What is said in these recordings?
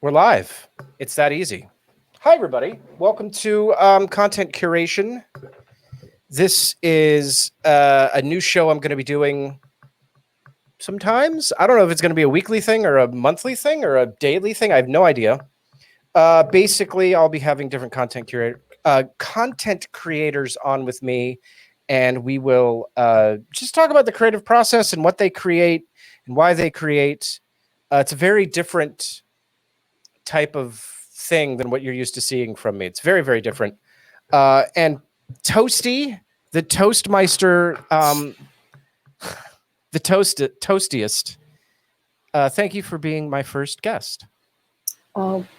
We're live. It's that easy. Hi, everybody. Welcome to Content Curation. This is a new show I'm going to be doing sometimes. I don't know if it's going to be a weekly thing or a monthly thing or a daily thing. I have no idea. Basically, I'll be having different content creators on with me, and we will just talk about the creative process and what they create and why they create. It's a very different type of thing than what you're used to seeing from me. It's very, very different. And Toasty, the Toastmeister, the toastiest. Thank you for being my first guest.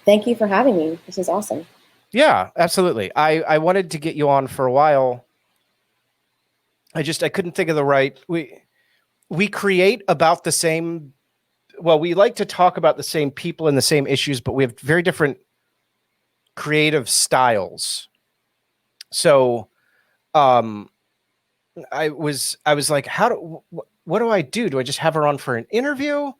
Thank you for having me. This is awesome. Yeah, absolutely. I wanted to get you on for a while. I couldn't think of the right. We create about the same. Well, we like to talk about the same people and the same issues, but we have very different creative styles. So, I was like, what do I do? Do I just have her on for an interview?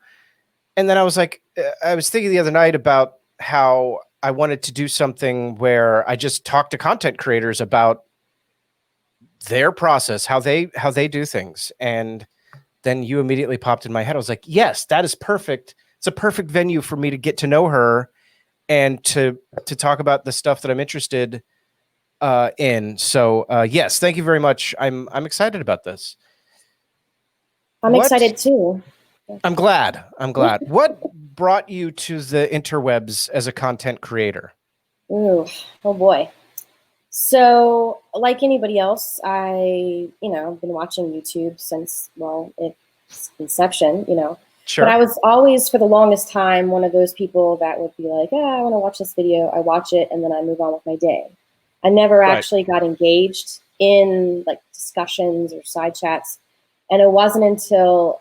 And then I was like, I was thinking the other night about how I wanted to do something where I just talk to content creators about their process, how they do things. And then you immediately popped in my head. I was like, yes, that is perfect. It's a perfect venue for me to get to know her and to talk about the stuff that I'm interested in. So yes, thank you very much. I'm excited about this. I'm excited too. I'm glad. What brought you to the interwebs as a content creator? Ooh, oh boy. So, like anybody else, I've been watching YouTube since, its inception, Sure. But I was always, for the longest time, one of those people that would be like, I want to watch this video. I watch it, and then I move on with my day. I never actually got engaged in like discussions or side chats. And it wasn't until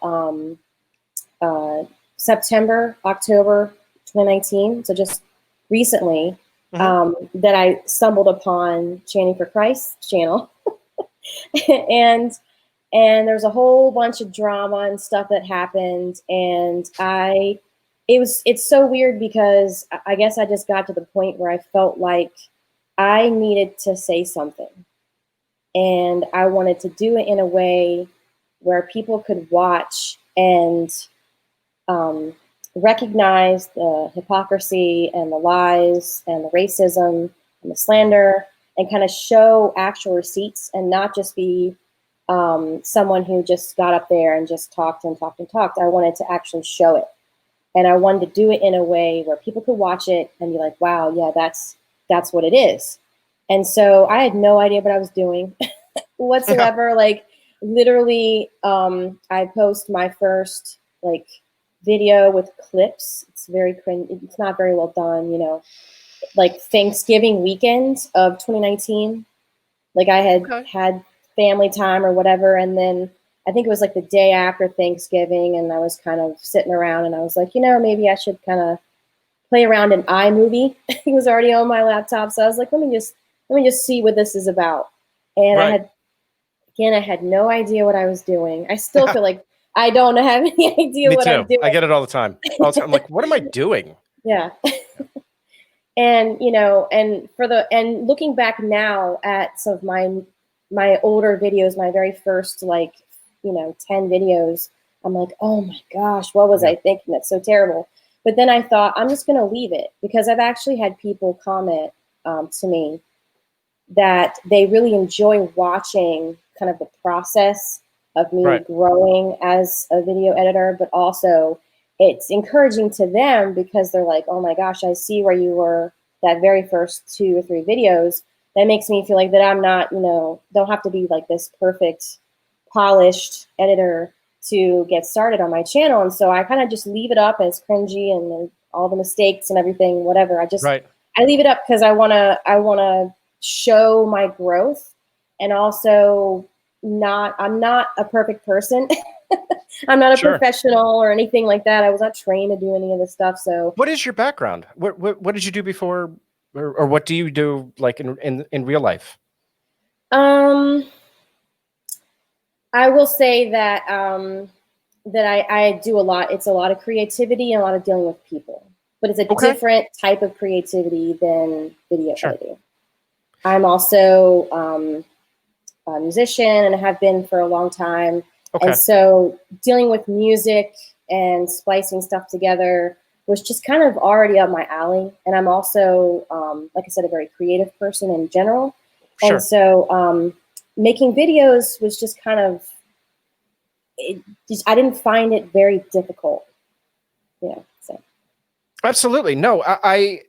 September, October 2019, so just recently, that I stumbled upon Chanting for Christ's channel. and there's a whole bunch of drama and stuff that happened. And it's so weird because I guess I just got to the point where I felt like I needed to say something. And I wanted to do it in a way where people could watch and recognize the hypocrisy and the lies and the racism and the slander, and kind of show actual receipts and not just be someone who just got up there and just talked and talked and talked. I wanted to actually show it. And I wanted to do it in a way where people could watch it and be like, wow, yeah, that's what it is. And so I had no idea what I was doing whatsoever. Like literally, I post my first like video with clips. It's very cringe. It's not very well done, like Thanksgiving weekend of 2019. Like I had family time or whatever. And then I think it was like the day after Thanksgiving, and I was kind of sitting around and I was like, maybe I should kind of play around in iMovie. It was already on my laptop. So I was like, let me just see what this is about. And I had no idea what I was doing. I still feel like I don't have any idea what I'm doing. I get it all the time. I'm like, what am I doing? Yeah. And, and looking back now at some of my older videos, my very first, 10 videos, I'm like, oh my gosh, what was I thinking? That's so terrible. But then I thought, I'm just going to leave it, because I've actually had people comment to me that they really enjoy watching kind of the process of me growing as a video editor, but also it's encouraging to them because they're like, oh my gosh, I see where you were that very first 2 or 3 videos. That makes me feel like that I'm not, don't have to be like this perfect, polished editor to get started on my channel. And so I kind of just leave it up as cringy and all the mistakes and everything, whatever. I leave it up because I want to show my growth, and also I'm not a perfect person. I'm not a professional or anything like that. I was not trained to do any of this stuff. So what is your background? What did you do before, or what do you do like in real life? I will say that that I do a lot. It's a lot of creativity and a lot of dealing with people. but it's a Okay. different type of creativity than video Sure. editing. I'm also a musician and have been for a long time. And Okay. so dealing with music and splicing stuff together was just kind of already up my alley. And I'm also, like I said, a very creative person in general. And Sure. so making videos was just kind of, I didn't find it very difficult. So. Absolutely. No, I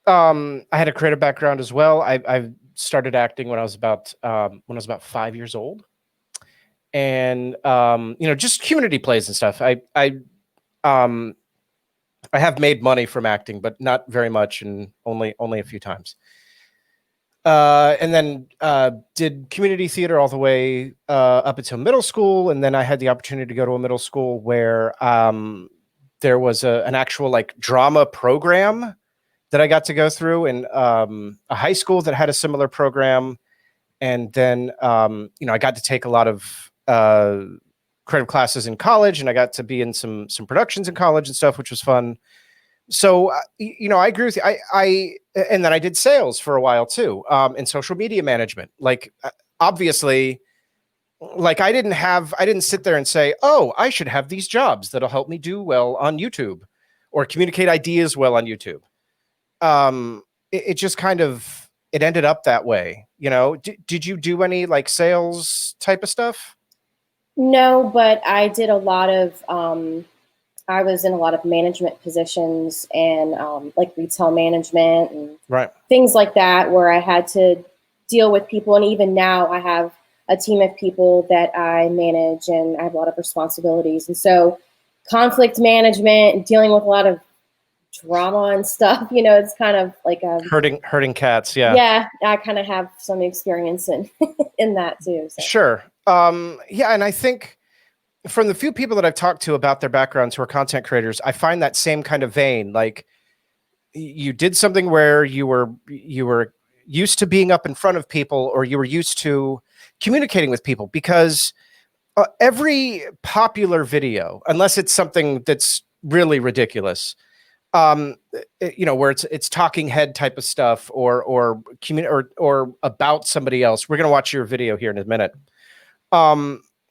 had a creative background as well. I started acting when I was about 5 years old, and just community plays and stuff. Um I have made money from acting, but not very much, and only a few times. And then did community theater all the way up until middle school, and then I had the opportunity to go to a middle school where there was an actual like drama program that I got to go through, and a high school that had a similar program, and then I got to take a lot of creative classes in college, and I got to be in some productions in college and stuff, which was fun. So I agree with you. I and then I did sales for a while too, and social media management. Like obviously, like I didn't sit there and say, oh, I should have these jobs that'll help me do well on YouTube or communicate ideas well on YouTube. It just kind of it ended up that way. Did you do any like sales type of stuff? No, but I did a lot of, I was in a lot of management positions and like retail management and Right. things like that, where I had to deal with people. And even now, I have a team of people that I manage, and I have a lot of responsibilities. And so, conflict management, dealing with a lot of drama and stuff, it's kind of like Herding cats. Yeah. yeah, I kind of have some experience in in that too. So. Sure. Yeah, and I think from the few people that I've talked to about their backgrounds who are content creators, I find that same kind of vein. Like you did something where you were used to being up in front of people, or you were used to communicating with people, because every popular video, unless it's something that's really ridiculous, where it's talking head type of stuff, or about somebody else. We're gonna watch your video here in a minute.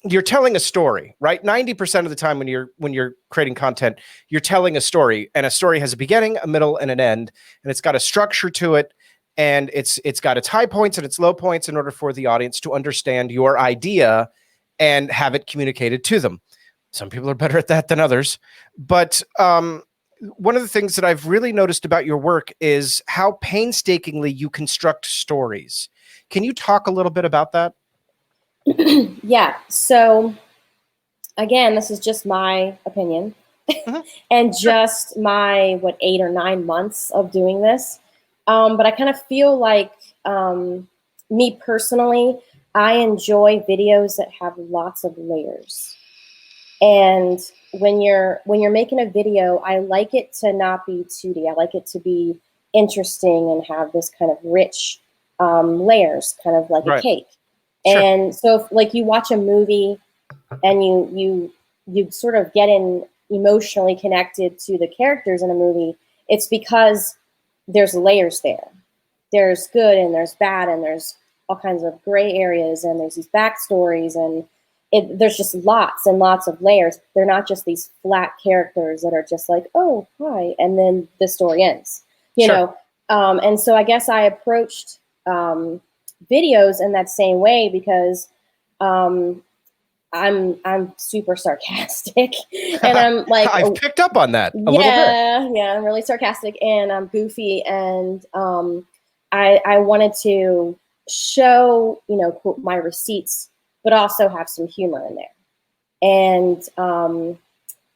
You're telling a story, right? 90% of the time when you're creating content, you're telling a story, and a story has a beginning, a middle, and an end, and it's got a structure to it, and it's got its high points and its low points in order for the audience to understand your idea and have it communicated to them. Some people are better at that than others, but one of the things that I've really noticed about your work is how painstakingly you construct stories. Can you talk a little bit about that? Yeah. So again, this is just my opinion Mhm. and Sure. just my 8 or 9 months of doing this. But I kind of feel like me personally, I enjoy videos that have lots of layers. And when you're making a video, I like it to not be 2D. I like it to be interesting and have this kind of rich layers, kind of like a Right. cake. Sure. And so, if, like you watch a movie and you sort of get in emotionally connected to the characters in a movie, it's because there's layers there. There's good and there's bad and there's all kinds of gray areas and there's these backstories and there's just lots and lots of layers. They're not just these flat characters that are just like, oh, hi, and then the story ends, Sure. And so I guess I approached videos in that same way because um, I'm super sarcastic and I'm like, I've picked up on that a little bit. yeah, I'm really sarcastic and I'm goofy and I wanted to show quote, my receipts, but also have some humor in there. And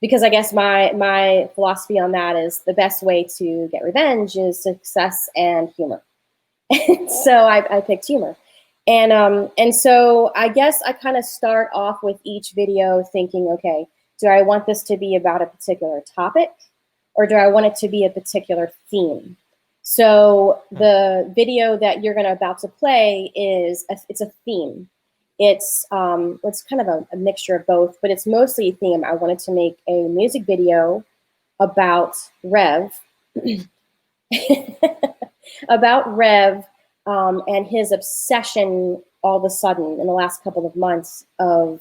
because I guess my philosophy on that is the best way to get revenge is success and humor. So I picked humor. And so I guess I kind of start off with each video thinking, okay, do I want this to be about a particular topic or do I want it to be a particular theme? So the video that you're about to play it's a theme. It's kind of a mixture of both, but it's mostly a theme. I wanted to make a music video about Rev, about Rev, and his obsession all of a sudden in the last couple of months of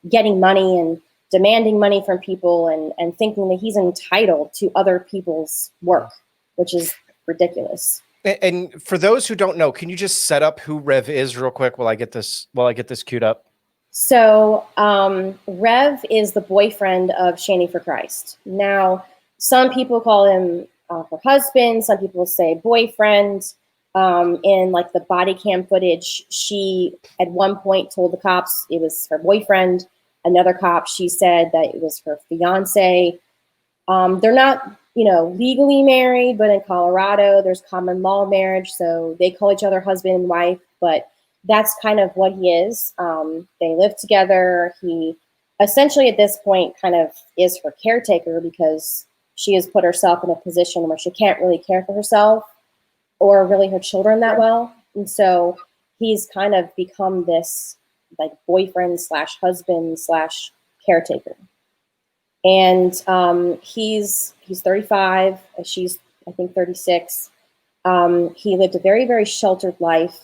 getting money and demanding money from people and thinking that he's entitled to other people's work, which is ridiculous. And for those who don't know, can you just set up who Rev is real quick while I get this queued up? So Rev is the boyfriend of Shani for Christ. Now, some people call him her husband. Some people say boyfriend. In like the body cam footage, she at one point told the cops it was her boyfriend. Another cop, she said that it was her fiance. They're not, legally married, but in Colorado, there's common law marriage, so they call each other husband and wife. But that's kind of what he is. They live together. He essentially at this point kind of is her caretaker because she has put herself in a position where she can't really care for herself or really her children that well. And so he's kind of become this like boyfriend / husband / caretaker. And he's 35. She's, I think, 36. He lived a very, very sheltered life.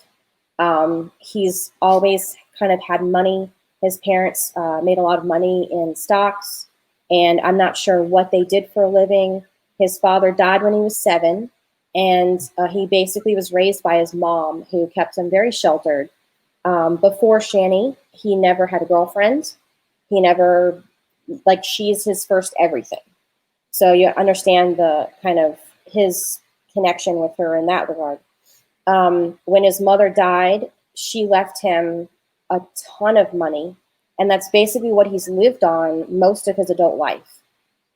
He's always kind of had money. His parents made a lot of money in stocks, and I'm not sure what they did for a living. His father died when he was 7, and he basically was raised by his mom, who kept him very sheltered. Before Shani, he never had a girlfriend. He never, she's his first everything. So you understand the kind of his connection with her in that regard. When his mother died, she left him a ton of money, and that's basically what he's lived on most of his adult life.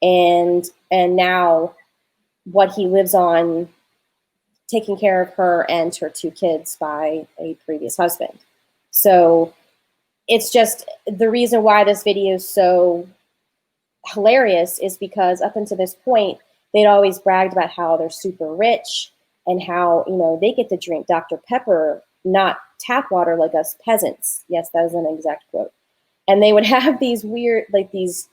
And now what he lives on, taking care of her and her 2 kids by a previous husband. So it's just the reason why this video is so hilarious is because up until this point, they'd always bragged about how they're super rich and how, they get to drink Dr. Pepper, not tap water like us peasants. Yes, that is an exact quote. And they would have these weird, these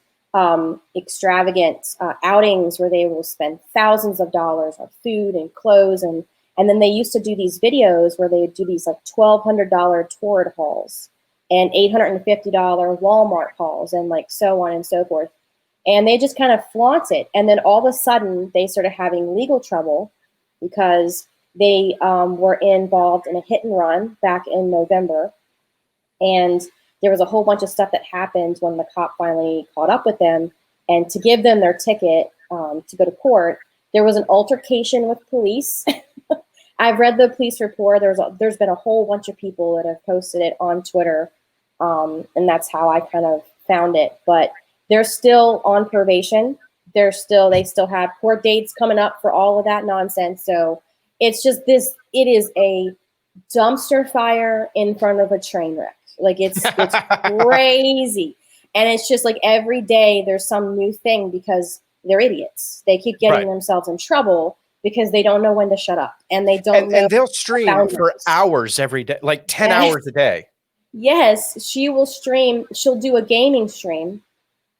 extravagant outings where they will spend thousands of dollars on food and clothes. And then they used to do these videos where they would do these $1,200 Torrid hauls and $850 Walmart hauls and so on and so forth. And they just kind of flaunt it. And then all of a sudden they started having legal trouble because they were involved in a hit and run back in November. And there was a whole bunch of stuff that happened when the cop finally caught up with them. And to give them their ticket to go to court, there was an altercation with police. I've read the police report. There's been a whole bunch of people that have posted it on Twitter. And that's how I kind of found it. But they're still on probation. They still have court dates coming up for all of that nonsense. So it's just it is a dumpster fire in front of a train wreck. It's crazy. And it's just every day there's some new thing because they're idiots. They keep getting themselves in trouble because they don't know when to shut up. And they don't know. And they'll stream for hours every day, 10 hours a day. Yes, she will stream. She'll do a gaming stream.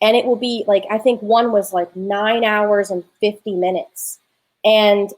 And it will be I think one was 9 hours and 50 minutes. And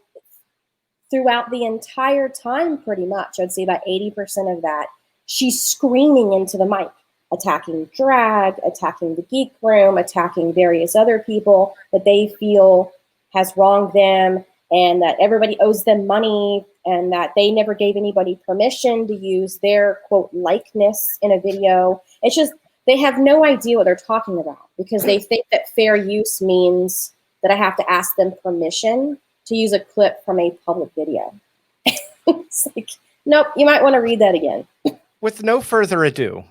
throughout the entire time, pretty much, I'd say about 80% of that, she's screaming into the mic, attacking drag, attacking the geek room, attacking various other people that they feel has wronged them and that everybody owes them money and that they never gave anybody permission to use their, quote, likeness in a video. It's just, they have no idea what they're talking about because they think that fair use means that I have to ask them permission to use a clip from a public video. It's nope, you might want to read that again. With no further ado,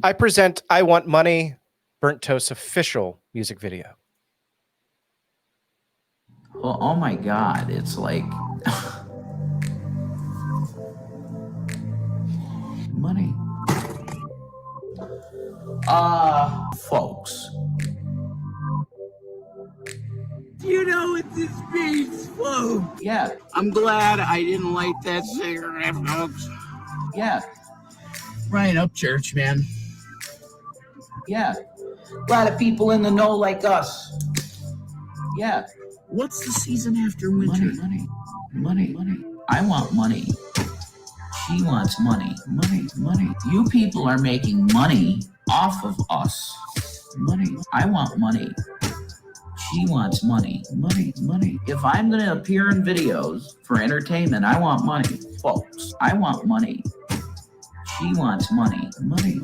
I present I Want Money, BurntToast's official music video. Well, oh my God, it's money. Folks. You know what this means, folks? Yeah. I'm glad I didn't light that cigarette, folks. Yeah. Right up, church, man. Yeah. A lot of people in the know like us. Yeah. What's the season after winter? Money. I want money. She wants money. Money. You people are making money off of us. Money. I want money. She wants money. Money. If I'm going to appear in videos for entertainment, I want money. Folks, I want money. She wants money. Money.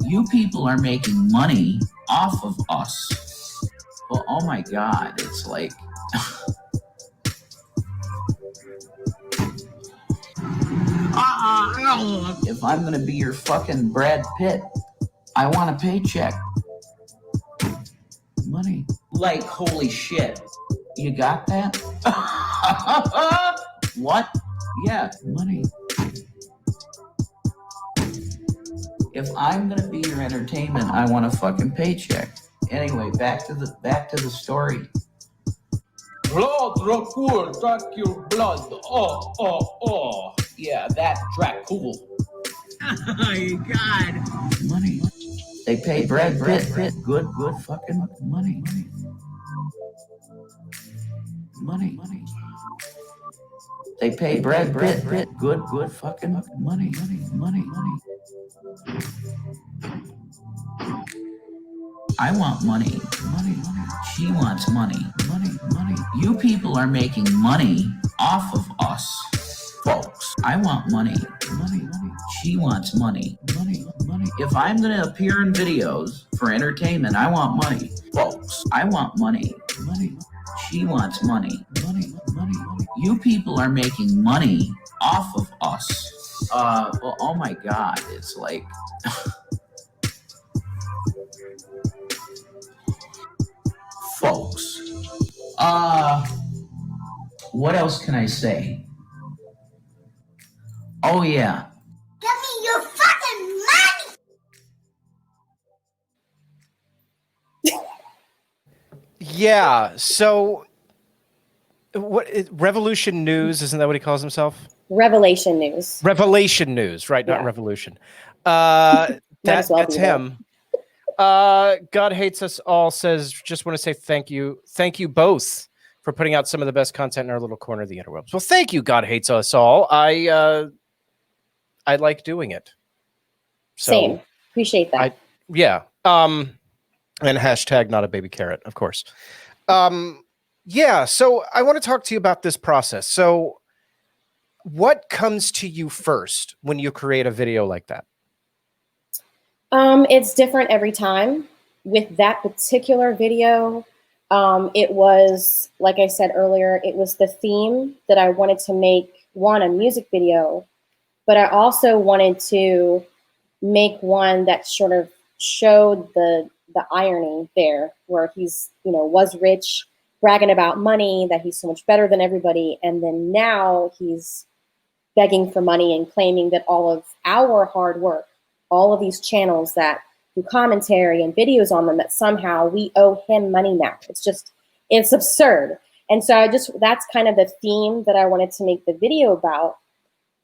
You people are making money off of us. Well, oh my God, it's like... If I'm going to be your fucking Brad Pitt, I want a paycheck. Money. Like, holy shit. You got that? What? Yeah, money. If I'm gonna be your entertainment, I want a fucking paycheck. Anyway, back to the story. Blood, Dracul, Dracul, blood. Oh. Yeah, that Dracul. Oh my God. Money. They pay Brad Pitt good fucking money. Money. They pay Brad Pitt good fucking money. I want money. She wants money. You people are making money off of us, folks. I want money. She wants money. If I'm gonna appear in videos for entertainment, I want money, folks. I want money. She wants money. You people are making money off of us. Well, oh my God, it's like... Folks. What else can I say? Oh yeah. Give me your fucking money! Yeah. So, Revolution News, isn't that what he calls himself? Revelation News. Revelation News, right? Not Yeah. Revolution. Might as well That's be that. him. God Hates Us All says, just want to say thank you both for putting out some of the best content in our little corner of the interwebs. Well, thank you, God Hates Us All. I like doing it. So, Same. Appreciate that. yeah. And hashtag not a baby carrot, of course. Yeah. So I want to talk to you about this process. So what comes to you first when you create a video like that? It's different every time. With that particular video, it was, like I said earlier, it was the theme that I wanted to make, a music video, but I also wanted to make one that sort of showed the irony there, where he's, was rich, bragging about money, that he's so much better than everybody, and then now he's begging for money and claiming that all of our hard work, all of these channels that do commentary and videos on them, that somehow we owe him money now. It's absurd. And so that's kind of the theme that I wanted to make the video about.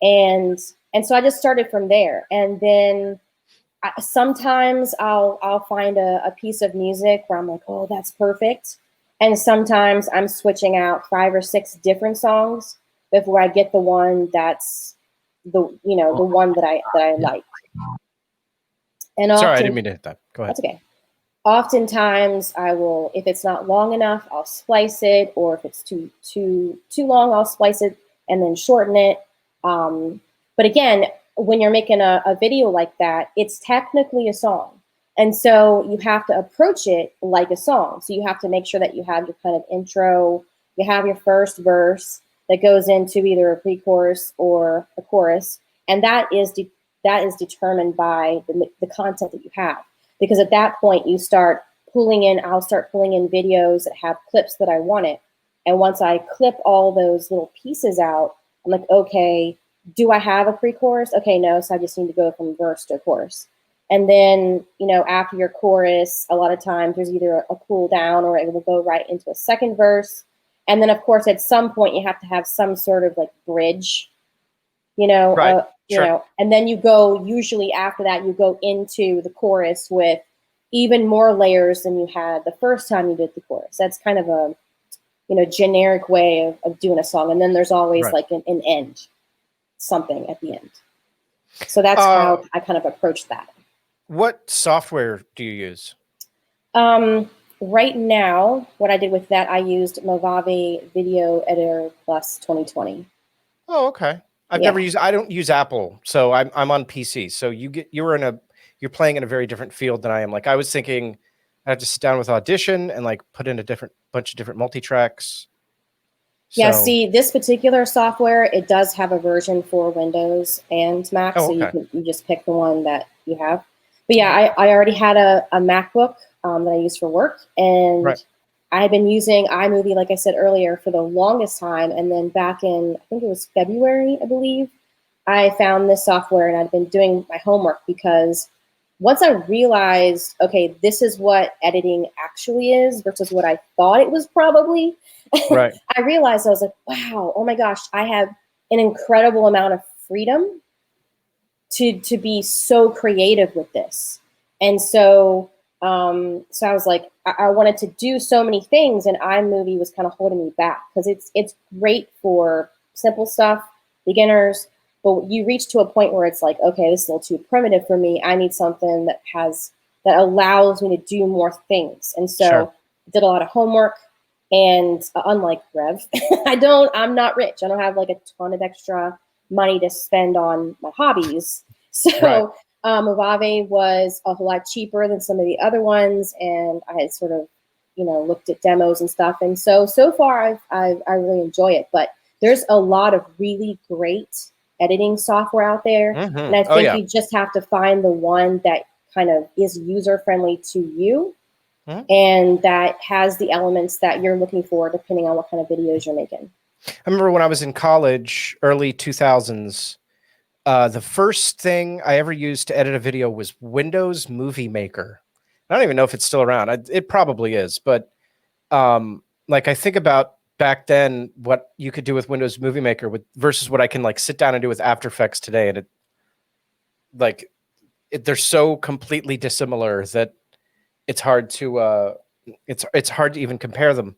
And so I just started from there. And then sometimes I'll find a piece of music where I'm like, oh, that's perfect. And sometimes I'm switching out 5 or 6 different songs before I get the one that's the one that I like. And Sorry, often, I didn't mean to hit that. Go ahead. That's okay. Oftentimes I will, if it's not long enough, I'll splice it, or if it's too long, I'll splice it and then shorten it. But again, when you're making a video like that, it's technically a song. And so you have to approach it like a song. So you have to make sure that you have your kind of intro, you have your first verse that goes into either a pre-chorus or a chorus. And that is determined by the content that you have. Because at that point I'll start pulling in videos that have clips that I wanted. And once I clip all those little pieces out, I'm like, okay, do I have a pre-chorus? Okay, no, so I just need to go from verse to chorus. And then, after your chorus, a lot of times there's either a cool down or it will go right into a second verse. And then of course, at some point you have to have some sort of like bridge, Right. Sure. And then usually after that, you go into the chorus with even more layers than you had the first time you did the chorus. That's kind of generic way of doing a song. And then there's always Right. like an end, something at the end. So that's how I kind of approached that. What software do you use? Right now, what I did with that, I used Mojave Video Editor Plus 2020. Oh, okay. I've never used. I don't use Apple, so I'm on PC. So you're playing in a very different field than I am. Like I was thinking, I had to sit down with Audition and like put in a bunch of different multi-tracks. Yeah, So, see, this particular software, it does have a version for Windows and Mac, Oh, so okay. you just pick the one that you have. But yeah, I already had a MacBook that I use for work, and Right. I've been using iMovie, like I said earlier, for the longest time. And then back in, I think it was February, I believe, I found this software and I've been doing my homework because once I realized, okay, this is what editing actually is versus what I thought it was probably, Right. I realized I was like, wow, oh my gosh, I have an incredible amount of freedom to be so creative with this. And so so I was like, I wanted to do so many things, and iMovie was kind of holding me back because it's great for simple stuff, beginners, but you reach to a point where it's like, okay, this is a little too primitive for me. I need something that allows me to do more things. And so Sure. I did a lot of homework, and unlike Rev, I'm not rich. I don't have like a ton of extra money to spend on my hobbies. So Right. Mojave was a whole lot cheaper than some of the other ones, and I had sort of, looked at demos and stuff. And so far, I really enjoy it. But there's a lot of really great editing software out there, Mhm. and I Oh, think yeah. you just have to find the one that kind of is user friendly to you, Mhm. and that has the elements that you're looking for, depending on what kind of videos you're making. I remember when I was in college, early 2000s, the first thing I ever used to edit a video was Windows Movie Maker. I don't even know if it's still around. It probably is, but like I think about back then what you could do with Windows Movie Maker versus what I can like sit down and do with After Effects today, and they're so completely dissimilar that it's hard to it's hard to even compare them.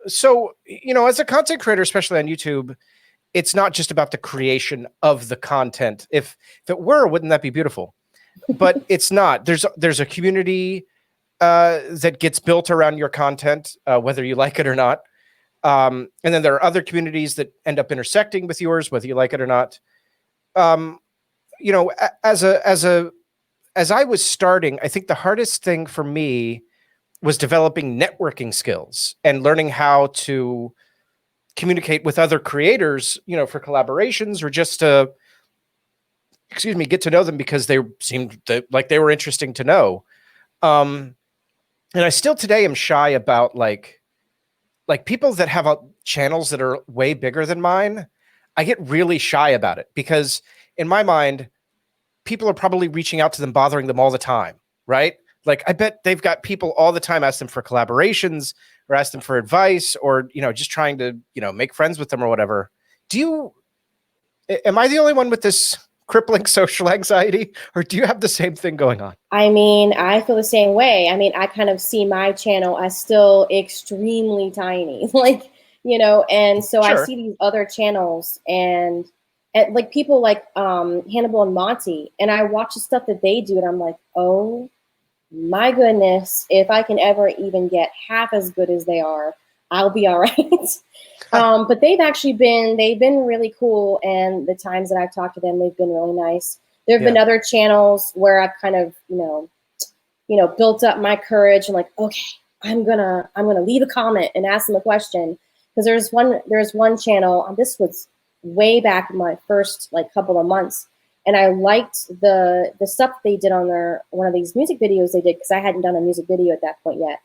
So as a content creator, especially on YouTube, it's not just about the creation of the content. If it were, wouldn't that be beautiful? But it's not. There's a community that gets built around your content, whether you like it or not. And then there are other communities that end up intersecting with yours, whether you like it or not. As I was starting, I think the hardest thing for me was developing networking skills and learning how to communicate with other creators, for collaborations or just to, get to know them because they seemed like they were interesting to know. And I still today am shy about like people that have channels that are way bigger than mine. I get really shy about it because in my mind, people are probably reaching out to them, bothering them all the time, right? Like I bet they've got people all the time ask them for collaborations or ask them for advice or, just trying to, make friends with them or whatever. Am I the only one with this crippling social anxiety, or do you have the same thing going on? I mean, I feel the same way. I mean, I kind of see my channel as still extremely tiny, and so I Sure. see these other channels and like people like Hannibal and Monty, and I watch the stuff that they do, and I'm like, oh my goodness, if I can ever even get half as good as they are, I'll be all right. But they've been really cool, and the times that I've talked to them, they've been really nice. There have been other channels where I've kind of, built up my courage and like, okay, I'm gonna leave a comment and ask them a question. Because there's one channel, this was way back in my first like couple of months, and I liked the stuff they did on one of these music videos they did, because I hadn't done a music video at that point yet.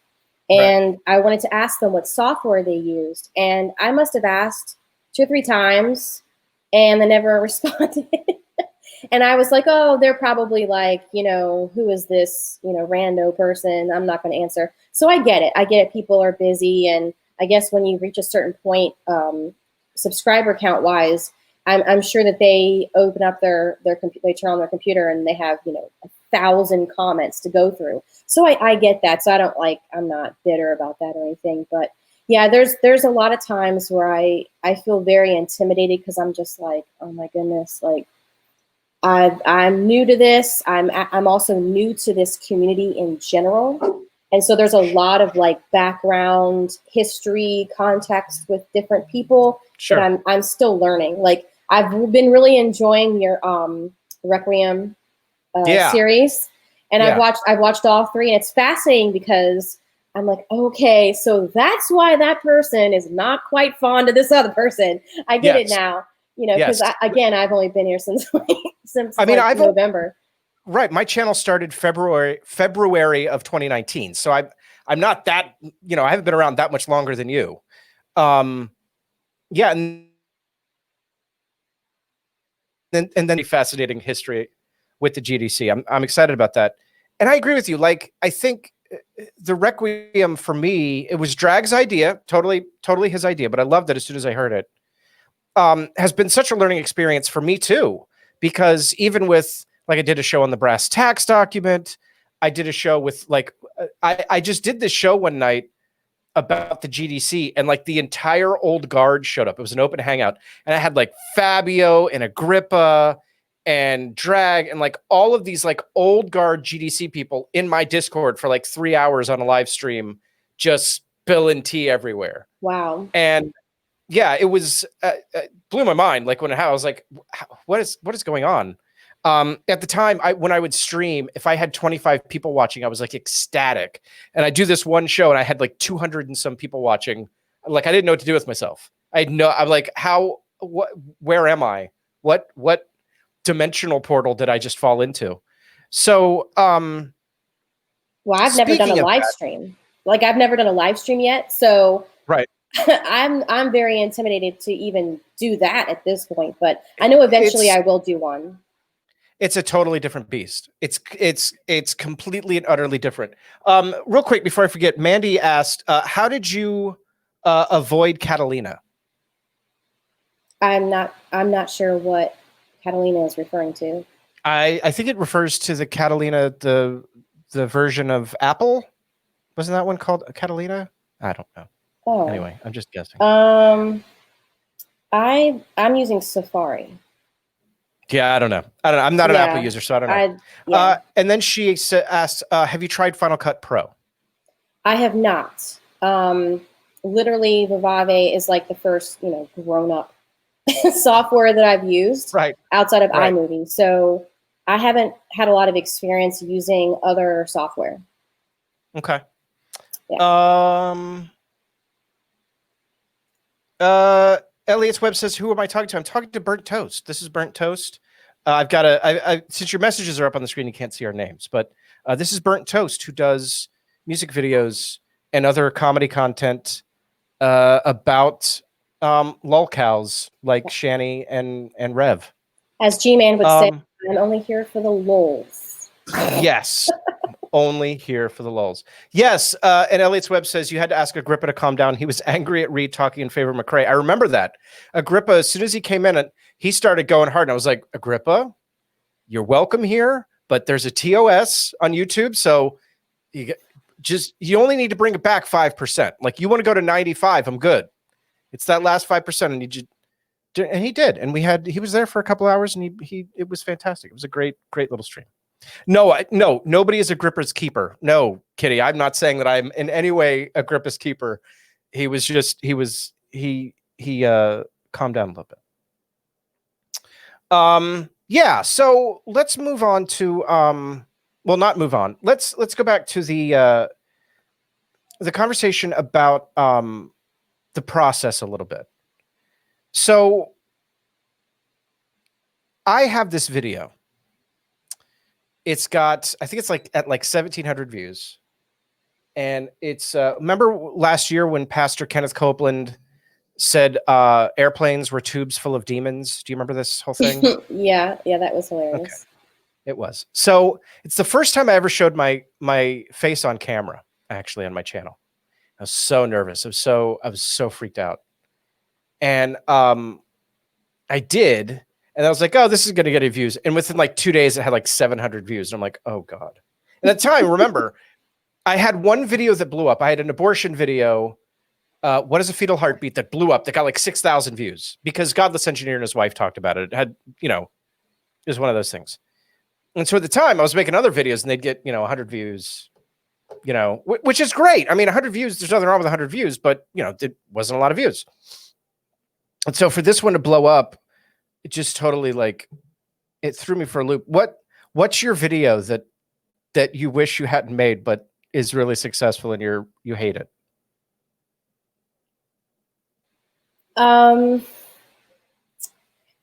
And I wanted to ask them what software they used. And I must have asked 2 or 3 times, and they never responded. And I was like, oh, they're probably like, who is this, rando person? I'm not going to answer. So I get it. People are busy. And I guess when you reach a certain point, subscriber count wise, I'm sure that they open up their computer, they turn on their computer, and they have, 1,000 comments to go through. So I get that. So I'm not bitter about that or anything. But Yeah, there's a lot of times where I feel very intimidated because I'm just like, oh my goodness, like I'm new to this. I'm also new to this community in general. And so there's a lot of like background, history, context with different people that Sure. I'm still learning. Like I've been really enjoying your Requiem Yeah. series, and Yeah. I've watched all three, and it's fascinating because I'm like, okay, so that's why that person is not quite fond of this other person. I get it Yes. now, you know, because Yes. again, I've only been here since since I mean, like November. right. My channel started February of 2019. So I'm not that, you know, I haven't been around that much longer than you. Yeah, and then fascinating history with the GDC. I'm excited about that. And I agree with you. Like, I think the Requiem for me, it was Drag's idea, totally his idea, but I loved it as soon as I heard it. Has been such a learning experience for me too, because even with, like, I did a show on the brass tax document. I did a show with like, I just did this show one night about the GDC, and like the entire old guard showed up. It was an open hangout, and I had like Fabio and Agrippa and Drag and like all of these like old guard GDC people in my Discord for like 3 hours on a live stream, just spilling tea everywhere. Wow. And yeah, it was blew my mind. Like when I was like, what is going on? At the time, when I would stream, if I had 25 people watching, I was like ecstatic. And I do this one show, and I had like 200 and some people watching. Like I didn't know what to do with myself. I'm like, where am I? What dimensional portal did I just fall into? So, well, I've never done a live stream. Like I've never done a live stream yet. So right. I'm very intimidated to even do that at this point, but I know eventually I will do one. It's a totally different beast. It's completely and utterly different. Real quick before I forget, Mandy asked, how did you avoid Catalina? I'm not sure what Catalina is referring to. I think it refers to the Catalina, the version of Apple. Wasn't that one called Catalina? I don't know. Oh. Anyway, I'm just guessing. I'm using Safari. Yeah, I don't know. I'm not an Apple user, so I don't know. And then she asked, have you tried Final Cut Pro? I have not. Literally, Vivave is like the first, grown-up software that I've used outside of iMovie. So I haven't had a lot of experience using other software. Okay. Yeah. Elliot's Web says, who am I talking to? I'm talking to BurntToast. This is BurntToast. I've got since your messages are up on the screen, you can't see our names, but this is BurntToast, who does music videos and other comedy content about lolcows like Shani and Rev. As G-Man would say, I'm only here for the lulz. Yes. Only here for the lulz. Yes. And Elliot's Web says, you had to ask Agrippa to calm down. He was angry at Reed talking in favor of McRae. I remember that. Agrippa, as soon as he came in, he started going hard. And I was like, Agrippa, you're welcome here, but there's a TOS on YouTube. So you only need to bring it back 5%. Like, you want to go to 95, I'm good. It's that last 5%. And he did. And he was there for a couple hours, and it was fantastic. It was a great little stream. No, nobody is Agrippa's keeper. No, Kitty, I'm not saying that I'm in any way Agrippa's keeper. He was just, he calmed down a little bit. Yeah, so let's move on to, well, not move on. Let's go back to the conversation about the process a little bit. So I have this video. It's got, I think it's like at like 1,700 views. And it's, remember last year when Pastor Kenneth Copeland said airplanes were tubes full of demons? Do you remember this whole thing? Yeah, that was hilarious. Okay. It was. So it's the first time I ever showed my face on camera, actually, on my channel. I was so nervous. I was so freaked out. And I did. And I was like, oh, this is going to get views. And within like 2 days, it had like 700 views. And I'm like, oh, God. And at the time, remember, I had one video that blew up. I had an abortion video What is a fetal heartbeat that blew up, that got like 6,000 views because Godless Engineer and his wife talked about it. It had, you know, it was one of those things. And so at the time I was making other videos and they'd get, you know, 100 views, you know, which is great. I mean, 100 views, there's nothing wrong with 100 views, but you know, it wasn't a lot of views. And so for this one to blow up, it just totally like, it threw me for a loop. What's your video that you wish you hadn't made, but is really successful and you hate it?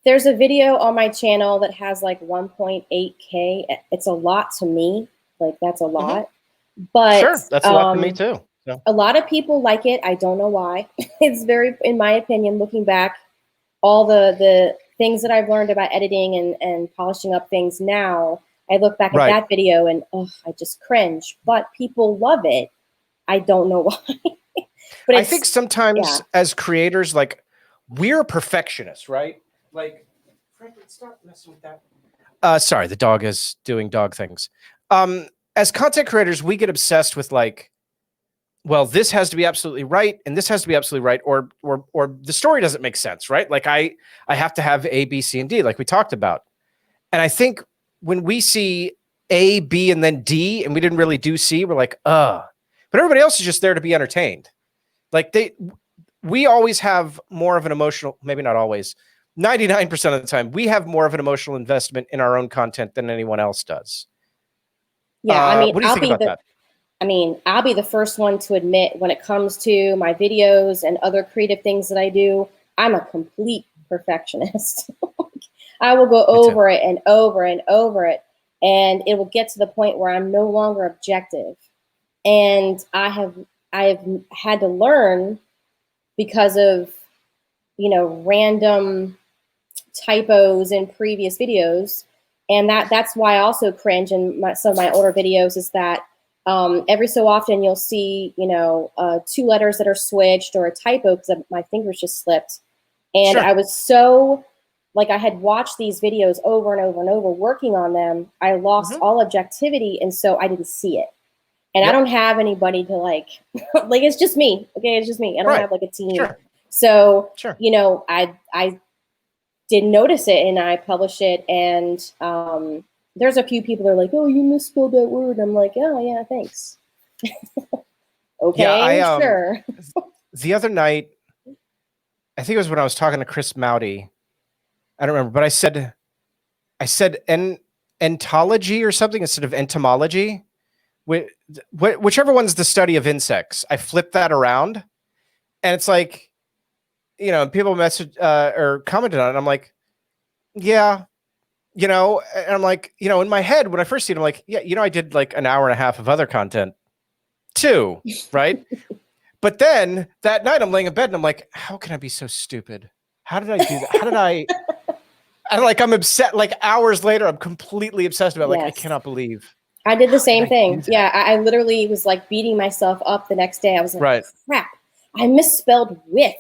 There's a video on my channel that has like 1.8K. It's a lot to me. Like that's a lot. But sure, that's a lot to me too. So. A lot of people like it. I don't know why. It's very, in my opinion, looking back, all the things that I've learned about editing and polishing up things now, I look back at that video and I just cringe. But people love it. I don't know why. But I think sometimes as creators, like we're perfectionists, right? Like, Franklin, stop messing with that. Sorry, the dog is doing dog things. As content creators, we get obsessed with like, well, this has to be absolutely right, and this has to be absolutely right, or the story doesn't make sense, right? Like I have to have A, B, C, and D, like we talked about. And I think when we see A, B, and then D, and we didn't really do C, we're like, but everybody else is just there to be entertained. Like we always have more of an emotional, maybe not always, 99% of the time, we have more of an emotional investment in our own content than anyone else does. Yeah, I mean, what do you think about that? I mean, I'll be the first one to admit when it comes to my videos and other creative things that I do, I'm a complete perfectionist. I will go over it and over and over it, and it will get to the point where I'm no longer objective. And I have had to learn because of, you know, random typos in previous videos. And that's why I also cringe in some of my older videos is that every so often you'll see, you know, 2 letters that are switched or a typo because my fingers just slipped. And I was so, like I had watched these videos over and over and over working on them. I lost all objectivity. And so I didn't see it. And I don't have anybody to like, like, it's just me. Okay. It's just me. I don't have like a team. So, you know, I didn't notice it and I published it. And there's a few people that are like, oh, you misspelled that word. I'm like, oh yeah, thanks. Okay, sure. The other night, I think it was when I was talking to Chris Mowdy. I don't remember, but I said entology or something instead of entomology. Whichever one's the study of insects. I flipped that around, and it's like, you know, people message or commented on it. I'm like, yeah, you know, and I'm like, you know, in my head when I first see it, I'm like, yeah, you know, I did like an hour and a half of other content too, right? But then that night I'm laying in bed and I'm like, how can I be so stupid? How did I do that? How did I? And like I'm upset. Like hours later, I'm completely obsessed about. Like I cannot believe. I did the same thing. Yeah, I literally was like beating myself up the next day. I was like, crap, I misspelled with.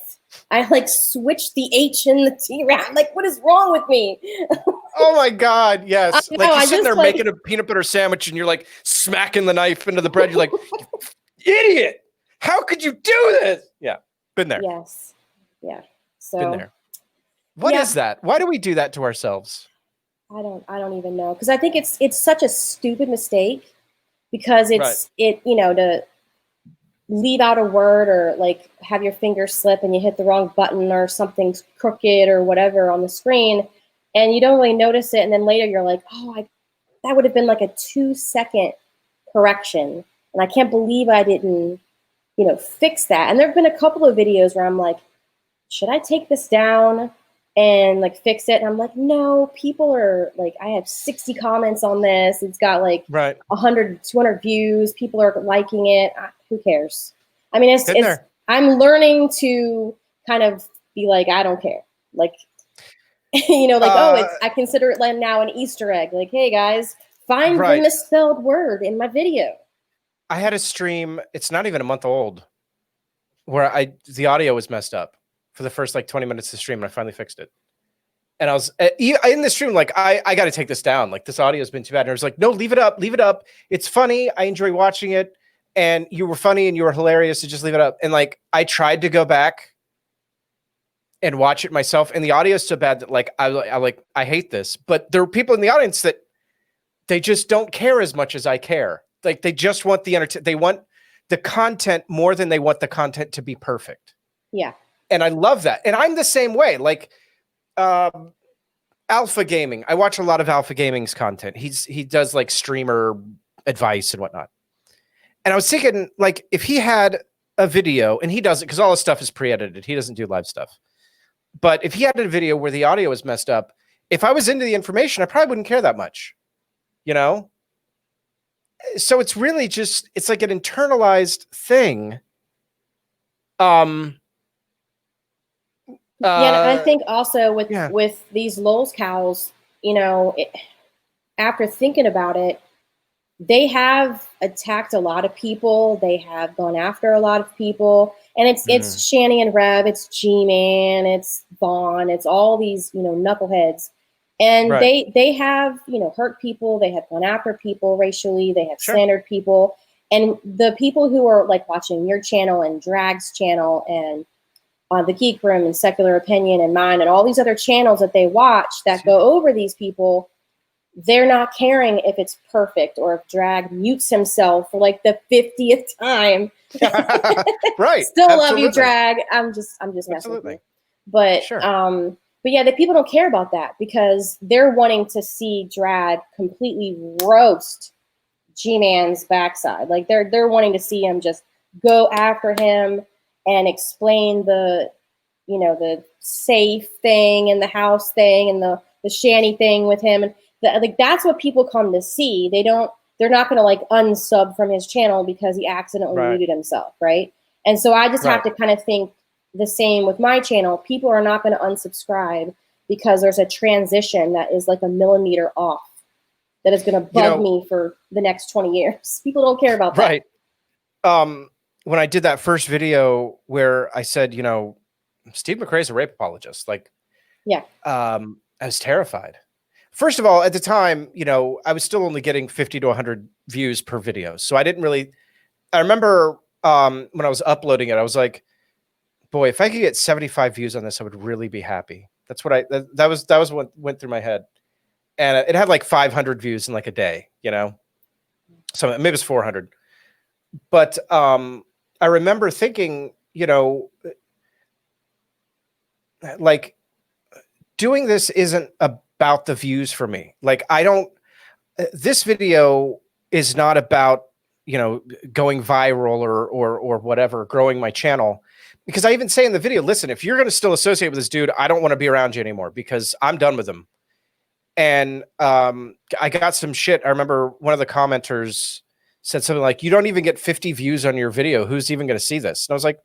I like switched the H and the T around. Like, what is wrong with me? Oh my God, yes. Know, like you're sitting there making a peanut butter sandwich and you're like smacking the knife into the bread. You're like, idiot, how could you do this? Yeah, been there. Yes, yeah. So been there. What is that? Why do we do that to ourselves? I don't even know. Because I think it's such a stupid mistake because you know, to leave out a word or like have your finger slip and you hit the wrong button or something's crooked or whatever on the screen and you don't really notice it. And then later you're like, oh, that would have been like a 2-second correction. And I can't believe I didn't, you know, fix that. And there've been a couple of videos where I'm like, should I take this down and like fix it? And I'm like, no, people are like, I have 60 comments on this. It's got like 100, 200 views. People are liking it. Who cares? I mean, I'm learning to kind of be like, I don't care. Like, you know, like, I consider it like now an Easter egg. Like, hey guys, find the misspelled word in my video. I had a stream. It's not even a month old where the audio was messed up for the first like 20 minutes of the stream. And I finally fixed it. And I was in the stream, like, I got to take this down. Like this audio has been too bad. And I was like, no, leave it up. Leave it up. It's funny. I enjoy watching it. and you were funny and you were hilarious, to just leave it up. And like, I tried to go back and watch it myself, and the audio is so bad that like, I hate this, but there are people in the audience that they just don't care as much as I care. Like, they just want they want the content more than they want the content to be perfect. Yeah. And I love that. And I'm the same way. Like, Alpha Gaming. I watch a lot of Alpha Gaming's content. He does like streamer advice and whatnot. And I was thinking, like, if he had a video, and he does it because all his stuff is pre-edited. He doesn't do live stuff. But if he had a video where the audio was messed up, if I was into the information, I probably wouldn't care that much, you know? So it's really just, it's like an internalized thing. And I think also with these Lowe's cows, you know, after thinking about it, they have attacked a lot of people. They have gone after a lot of people, and it's Shani and Rev, it's G-Man, it's Vaughn, it's all these, you know, knuckleheads, and they have, you know, hurt people. They have gone after people racially. They have slandered people, and the people who are like watching your channel and Drag's channel and on the Geek Room and Secular Opinion and mine and all these other channels that they watch that go over these people, they're not caring if it's perfect or if Drag mutes himself for like the 50th time. Right. Still love you, Drag. I'm just messing with you. But but yeah, the people don't care about that because they're wanting to see Drag completely roast G-Man's backside. Like they're wanting to see him just go after him and explain the, you know, the safe thing and the house thing and the Shani thing with him. And like, that's what people come to see. They're not going to like unsub from his channel because he accidentally muted himself. Right. And so I just have to kind of think the same with my channel. People are not going to unsubscribe because there's a transition that is like a millimeter off that is going to bug me for the next 20 years. People don't care about that. Right. When I did that first video where I said, you know, Steve McRae's a rape apologist, like, I was terrified. First of all, at the time, you know, I was still only getting 50 to 100 views per video. So I didn't really, I remember when I was uploading it, I was like, boy, if I could get 75 views on this, I would really be happy. That's what that was what went through my head. And it had like 500 views in like a day, you know, so maybe it's 400. But I remember thinking, you know, like doing this isn't about the views for me. Like this video is not about, you know, going viral or whatever, growing my channel. Because I even say in the video, listen, if you're going to still associate with this dude, I don't want to be around you anymore because I'm done with him. And I got some shit. I remember one of the commenters said something like, you don't even get 50 views on your video. Who's even going to see this? And I was like,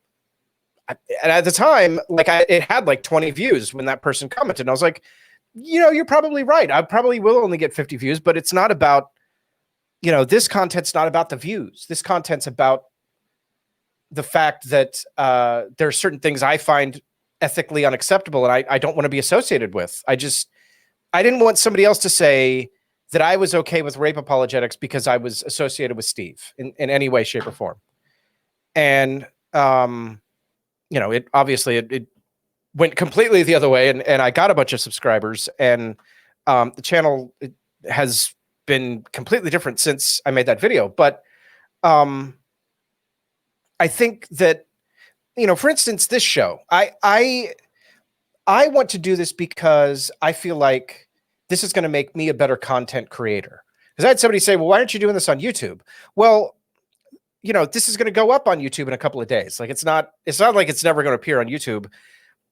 and at the time, like it had like 20 views when that person commented. And I was like, you know, you're probably right. I probably will only get 50 views, but it's not about, you know, this content's not about the views. This content's about the fact that there are certain things I find ethically unacceptable and I don't want to be associated with. I didn't want somebody else to say that I was okay with rape apologetics because I was associated with Steve in any way, shape, or form. And, you know, it obviously it went completely the other way and I got a bunch of subscribers and the channel has been completely different since I made that video. But I think that, you know, for instance, this show, I want to do this because I feel like this is going to make me a better content creator. Because I had somebody say, well, why aren't you doing this on YouTube? Well, you know, this is going to go up on YouTube in a couple of days. Like it's not like it's never going to appear on YouTube,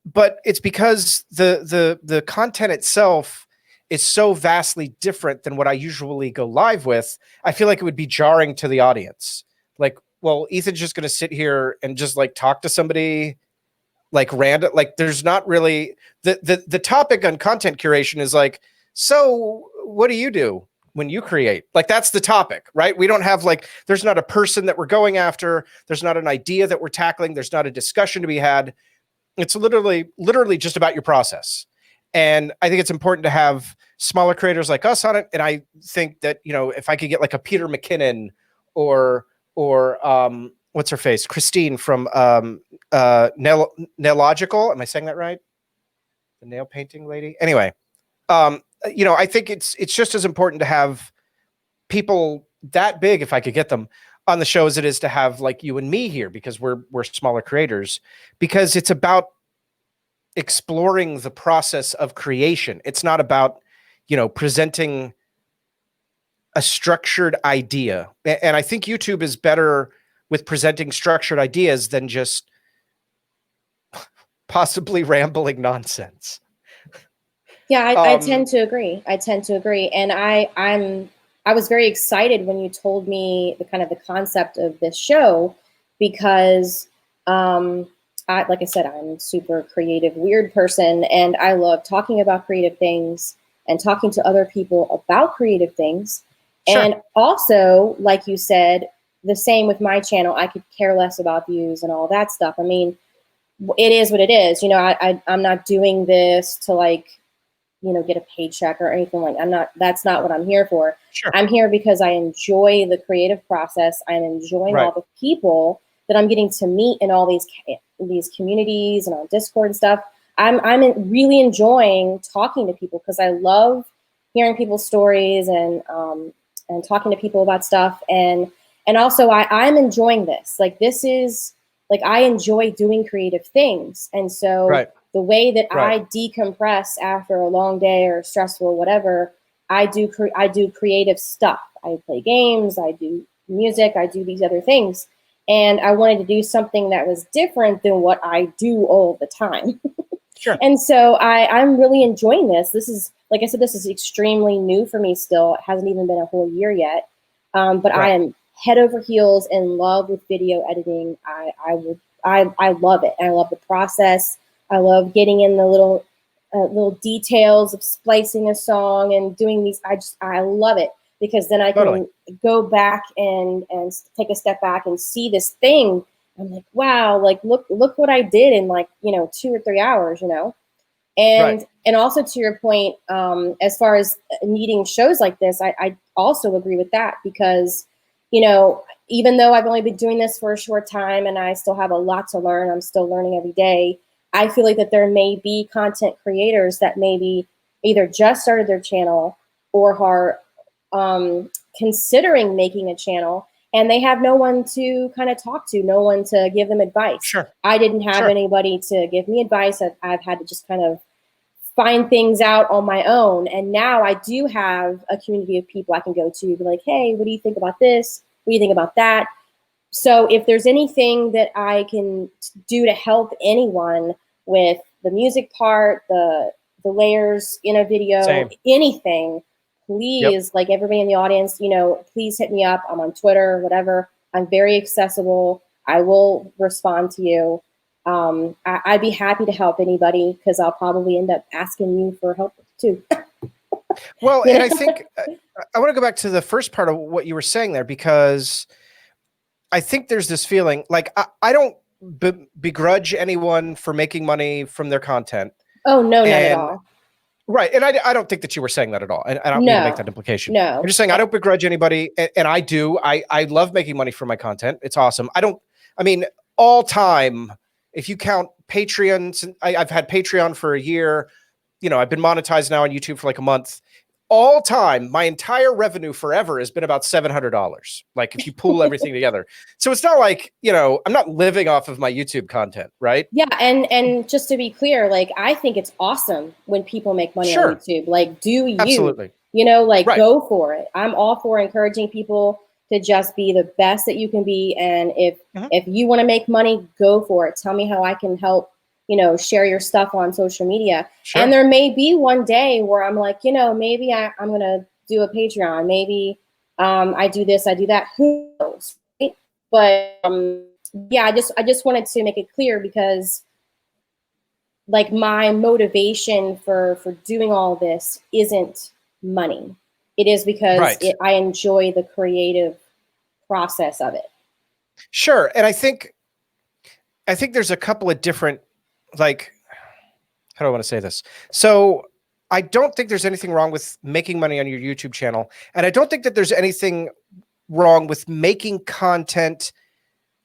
but it's because the content itself is so vastly different than what I usually go live with. I feel like it would be jarring to the audience. Like, well, Ethan's just going to sit here and just like talk to somebody like random, like there's not really the topic on content curation is like, so what do you do when you create? Like, that's the topic, right? We don't have like, there's not a person that we're going after. There's not an idea that we're tackling. There's not a discussion to be had. It's literally just about your process. And I think it's important to have smaller creators like us on it. And I think that, you know, if I could get like a Peter McKinnon or or what's her face? Christine from Nailogical. Am I saying that right? The nail painting lady. Anyway, you know, I think it's just as important to have people that big, if I could get them on the show, as it is to have like you and me here, because we're smaller creators, because it's about exploring the process of creation. It's not about, you know, presenting a structured idea. And I think YouTube is better with presenting structured ideas than just possibly rambling nonsense. Yeah, I tend to agree. I tend to agree. And I was very excited when you told me the kind of the concept of this show, because like I said, I'm a super creative, weird person, and I love talking about creative things and talking to other people about creative things. Sure. And also, like you said, the same with my channel. I could care less about views and all that stuff. I mean, it is what it is. You know, I'm not doing this to, like, you know, get a paycheck or anything like that. That's not what I'm here for. Sure. I'm here because I enjoy the creative process. I'm enjoying all the people that I'm getting to meet in all these communities and on Discord and stuff. I'm really enjoying talking to people because I love hearing people's stories and talking to people about stuff. And also I'm enjoying this. Like, this is, like, I enjoy doing creative things. And so the way that I decompress after a long day or stressful or whatever, I do creative stuff. I play games, I do music, I do these other things. And I wanted to do something that was different than what I do all the time. Sure. And so I'm really enjoying this. This is, like I said, this is extremely new for me still. It hasn't even been a whole year yet. But I am head over heels in love with video editing. I love it. I love the process. I love getting in the little details of splicing a song and doing these. I love it, because then I can go back and take a step back and see this thing. I'm like, wow, like look what I did in, like, you know, 2 or 3 hours, you know. And also, to your point, as far as needing shows like this, I also agree with that, because, you know, even though I've only been doing this for a short time and I still have a lot to learn, I'm still learning every day. I feel like that there may be content creators that maybe either just started their channel or are considering making a channel, and they have no one to kind of talk to, no one to give them advice. Sure. I didn't have anybody to give me advice. I've had to just kind of find things out on my own. And now I do have a community of people I can go to, be like, hey, what do you think about this? What do you think about that? So if there's anything that I can do to help anyone with the music part, the layers in a video, anything, please, like everybody in the audience, you know, please hit me up. I'm on Twitter, whatever. I'm very accessible. I will respond to you. I'd be happy to help anybody, because I'll probably end up asking you for help too. Well, and I think I want to go back to the first part of what you were saying there, because I think there's this feeling, like, I don't begrudge anyone for making money from their content. Oh, no, not at all. Right. And I don't think that you were saying that at all. And I don't mean to make that implication. No. I'm just saying I don't begrudge anybody. And I do. I love making money from my content. It's awesome. I mean, all time, if you count Patreon, I've had Patreon for a year. You know, I've been monetized now on YouTube for like a month. All time, my entire revenue forever has been about $700. Like, if you pool everything together. So it's not like, you know, I'm not living off of my YouTube content, right? Yeah, and just to be clear, like, I think it's awesome when people make money on YouTube. Like, do you? Absolutely. You know, like, go for it. I'm all for encouraging people to just be the best that you can be. And if you want to make money, go for it. Tell me how I can help, you know, share your stuff on social media. And there may be one day where I'm like, you know, maybe I'm going to do a Patreon. Maybe I do this, I do that. Who knows? Right? But yeah, I just wanted to make it clear, because, like, my motivation for doing all this isn't money. It is because I enjoy the creative process of it. Sure. And I think there's a couple of different, like, how do I want to say this? So I don't think there's anything wrong with making money on your YouTube channel. And I don't think that there's anything wrong with making content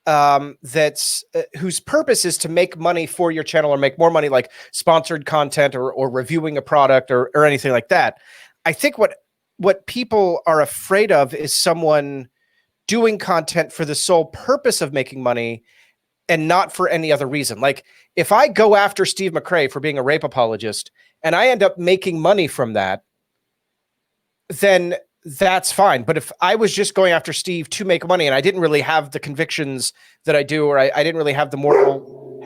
that's whose purpose is to make money for your channel or make more money, like sponsored content or reviewing a product or anything like that. I think what people are afraid of is someone doing content for the sole purpose of making money and not for any other reason. Like if I go after Steve McRae for being a rape apologist and I end up making money from that, then that's fine. But if I was just going after Steve to make money and I didn't really have the convictions that I do, or I didn't really have the moral,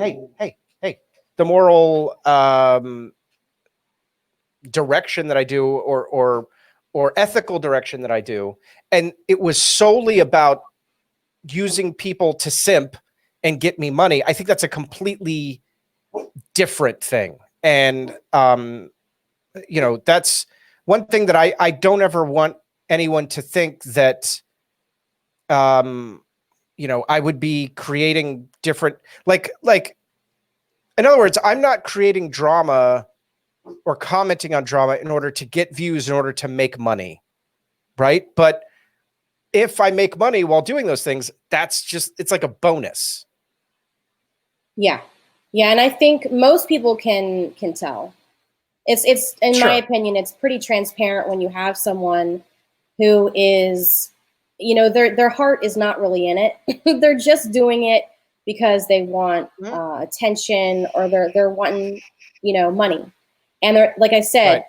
the moral direction that I do, or ethical direction that I do, and it was solely about using people to simp and get me money, I think that's a completely different thing. And, that's one thing that I don't ever want anyone to think that, I would be creating different, like, in other words, I'm not creating drama or commenting on drama in order to get views, in order to make money. Right. But if I make money while doing those things, it's like a bonus. Yeah. Yeah. And I think most people can tell. It's in my opinion, it's pretty transparent when you have someone who is, their heart is not really in it. They're just doing it because they want attention, or they're wanting, money. And they're, like I said,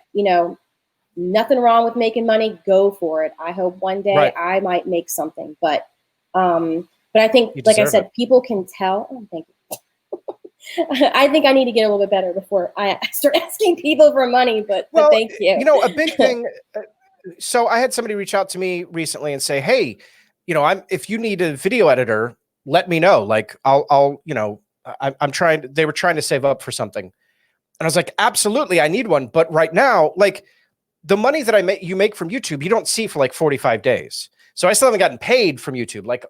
nothing wrong with making money. Go for it. I hope one day I might make something, but I think, like I said, people can tell. Oh, thank you. I think I need to get a little bit better before I start asking people for money, but thank you. A big thing. So I had somebody reach out to me recently and say, hey, if you need a video editor, let me know. Like I'm trying, they were trying to save up for something. And I was like, absolutely, I need one. But right now, like the money that you make from YouTube, you don't see for like 45 days. So I still haven't gotten paid from YouTube. Like,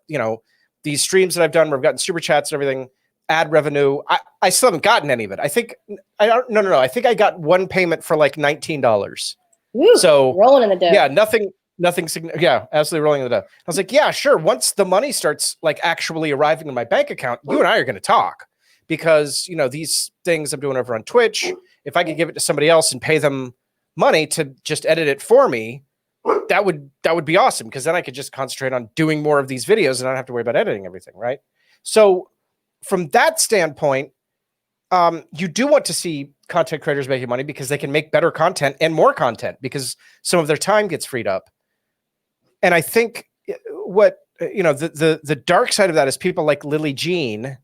these streams that I've done where I've gotten super chats and everything, ad revenue, I still haven't gotten any of it. I think no. I think I got one payment for like $19. Woo, so rolling in the dough. Yeah, nothing. Yeah, absolutely rolling in the dough. I was like, yeah, sure. Once the money starts like actually arriving in my bank account, you and I are going to talk, because these things I'm doing over on Twitch, if I could give it to somebody else and pay them money to just edit it for me, that would be awesome, because then I could just concentrate on doing more of these videos and I don't have to worry about editing everything, right? So from that standpoint, you do want to see content creators making money because they can make better content and more content because some of their time gets freed up. And I think what, the dark side of that is people like Lily Jean,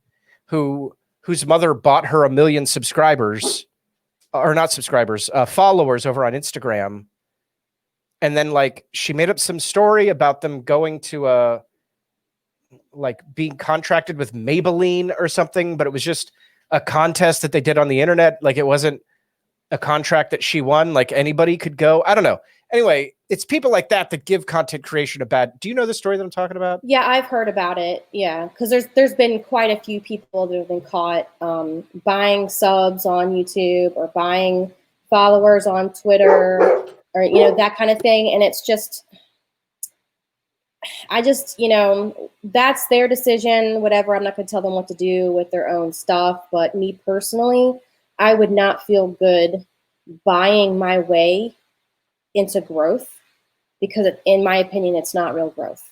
whose mother bought her 1 million subscribers, or not subscribers, followers over on Instagram. And then like she made up some story about them going to being contracted with Maybelline or something, but it was just a contest that they did on the internet. Like it wasn't a contract that she won. Like anybody could go. I don't know. Anyway, it's people like that give content creation a bad. Do you know the story that I'm talking about? Yeah, I've heard about it. Yeah, because there's been quite a few people that have been caught buying subs on YouTube or buying followers on Twitter, or that kind of thing. And it's just, that's their decision, whatever. I'm not going to tell them what to do with their own stuff. But me personally, I would not feel good buying my way into growth, because in my opinion, it's not real growth.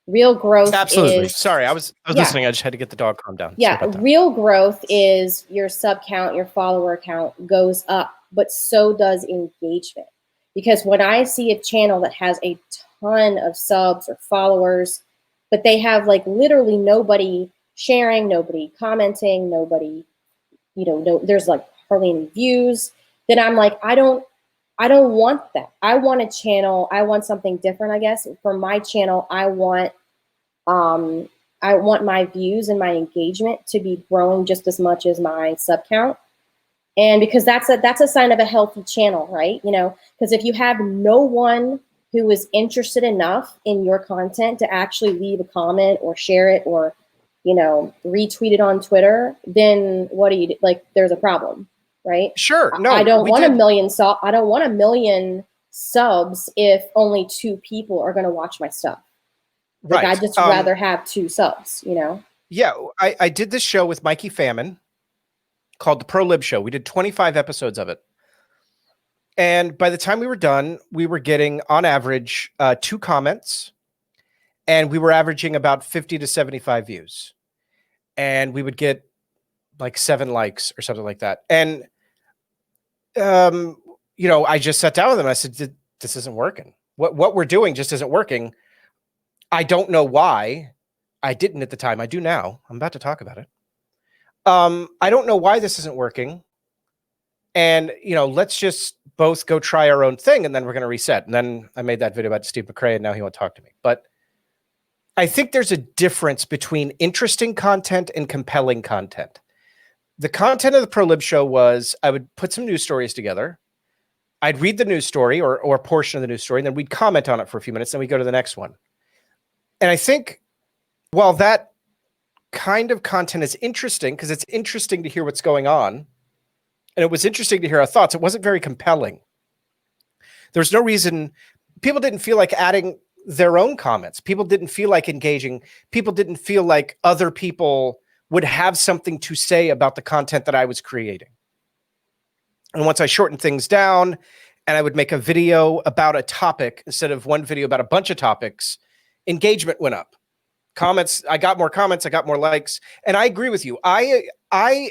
Real growth Absolutely. is... Sorry, I was listening. I just had to get the dog calmed down. Yeah, real growth is your sub count, your follower count goes up, but so does engagement. Because when I see a channel that has a ton of subs or followers, but they have like literally nobody sharing, nobody commenting, nobody, there's like hardly any views, then I'm like, I don't want that. I want a channel. I want something different, I guess. For my channel, I want my views and my engagement to be growing just as much as my sub count. And because that's a sign of a healthy channel, right? Because if you have no one who is interested enough in your content to actually leave a comment or share it or, retweet it on Twitter, then what do you do? Like, there's a problem, right? Sure. No, I don't want I don't want 1 million subs if only 2 people are going to watch my stuff. Like, Right. I'd just rather have 2 subs, you know? Yeah, I did this show with Mikey Famine called The Pro Lib Show. We did 25 episodes of it. And by the time we were done, we were getting, on average, 2 comments, and we were averaging about 50 to 75 views. And we would get like 7 likes or something like that. And, you know, I just sat down with him. I said, this isn't working. What we're doing just isn't working. I don't know why. I didn't at the time. I do now. I'm about to talk about it. I don't know why this isn't working. And, you know, let's just both go try our own thing, and then we're going to reset. And then I made that video about Steve McRae, and now he won't talk to me. But I think there's a difference between interesting content and compelling content. The content of the Pro Lib Show was I would put some news stories together. I'd read the news story or a portion of the news story, and then we'd comment on it for a few minutes, then we'd go to the next one. And I think while that kind of content is interesting, because it's interesting to hear what's going on, and it was interesting to hear our thoughts, it wasn't very compelling. There's no reason. People didn't feel like adding their own comments. People didn't feel like engaging. People didn't feel like other people would have something to say about the content that I was creating. And once I shortened things down and I would make a video about a topic instead of one video about a bunch of topics, engagement went up. Comments, I got more comments, I got more likes. And I agree with you. I